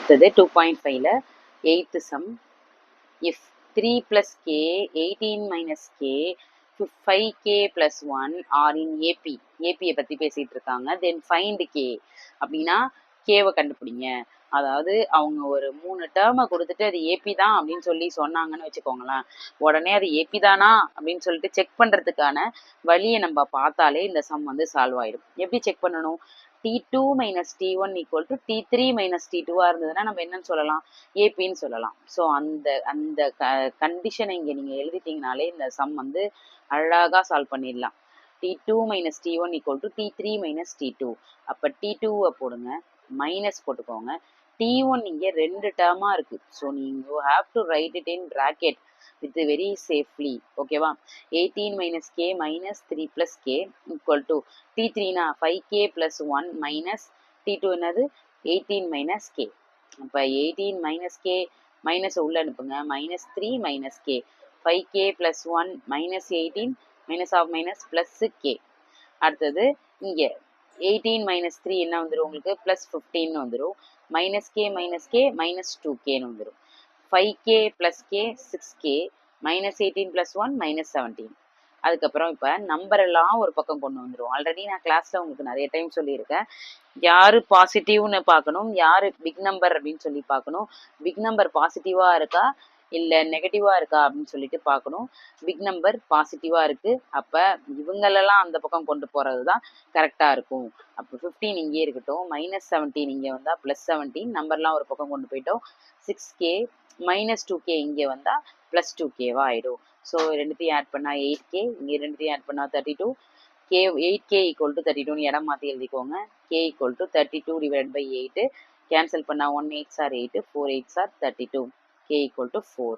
அடுத்தது 2.5ல 8th some. If 3 plus k 18 minus k 5k plus 1 are in AP. AP பத்தி பேசிட்டு இருக்காங்க. Then find k அப்படின்னா கேவை கண்டுபிடிங்க. அதாவது அவங்க ஒரு 3 டேர்மை கொடுத்துட்டு அது ஏபி தான் அப்படின்னு சொல்லி சொன்னாங்கன்னு வச்சுக்கோங்களேன். உடனே அது ஏபி தானா அப்படின்னு சொல்லிட்டு செக் பண்றதுக்கான வழியை நம்ம பார்த்தாலே இந்த சம் வந்து சால்வ் ஆயிடும். எப்படி செக் பண்ணணும்? T2 minus T1 equal to T3 minus T2 இருந்ததுன்னா நம்ம என்னன்னு சொல்லலாம்? ஏபின்னு சொல்லலாம். ஸோ அந்த அந்த கண்டிஷனை இங்கே நீங்கள் எழுதிட்டீங்கனாலே இந்த சம் வந்து அழகாக சால்வ் பண்ணிடலாம். T2 minus T1 equal to T3 minus T2. அப்போ T2வை போடுங்க, மைனஸ் போட்டுக்கோங்க. T1 இங்கே 2 டேர்மாக இருக்குது. ஸோ நீங்கள் have to right it in bracket with very safely. ஓகேவா? 18 minus k minus 3 plus k equal to T3 னா 5k plus 1 minus T2 என்னது 18 minus k. அப்போ 18 minus k மைனஸ் உள்ள அனுப்புங்க, minus 3 minus k 5k plus 1 minus 18 minus of minus plus k. அடுத்தது இங்கே 18 minus 3 என்ன வந்துடும் உங்களுக்கு plus 15 வந்துடும், minus k minus 2k வந்துடும். 5k plus k 6k minus 18 plus 1 minus 17. அதுக்கப்புறம் இப்போ நம்பர் எல்லாம் ஒரு பக்கம் கொண்டு வந்துடும். ஆல்ரெடி நான் கிளாஸில் உங்களுக்கு நிறைய டைம் சொல்லியிருக்கேன். யார் பாசிட்டிவ்னு பார்க்கணும், யார் பிக் நம்பர் அப்படின்னு சொல்லி பார்க்கணும். பிக் நம்பர் பாசிட்டிவாக இருக்கா இல்லை நெகட்டிவாக இருக்கா அப்படின்னு சொல்லிட்டு பார்க்கணும். பிக் நம்பர் பாசிட்டிவாக இருக்குது, அப்போ இவங்களெல்லாம் அந்த பக்கம் கொண்டு போகிறது தான் கரெக்டாக இருக்கும். அப்போ 15 இங்கே இருக்கட்டும், மைனஸ் 17 இங்கே வந்தால் ப்ளஸ் 17, நம்பர்லாம் ஒரு பக்கம் கொண்டு போயிட்டோம். 6k minus 2k இங்கே வந்தால் ப்ளஸ் 2kவா ஆகிடும். ஸோ ரெண்டுத்தையும் ஆட் பண்ணால் 8k, இங்கே ரெண்டுத்தையும் ஆட் பண்ணால் 32. k 8k equal to 32 இடம் மாற்றி எழுதிக்கோங்க. k equal to 32 divided by 8. Cancel பண்ணால் 1 8s are 8, 4 8s are 32. k equal to 4.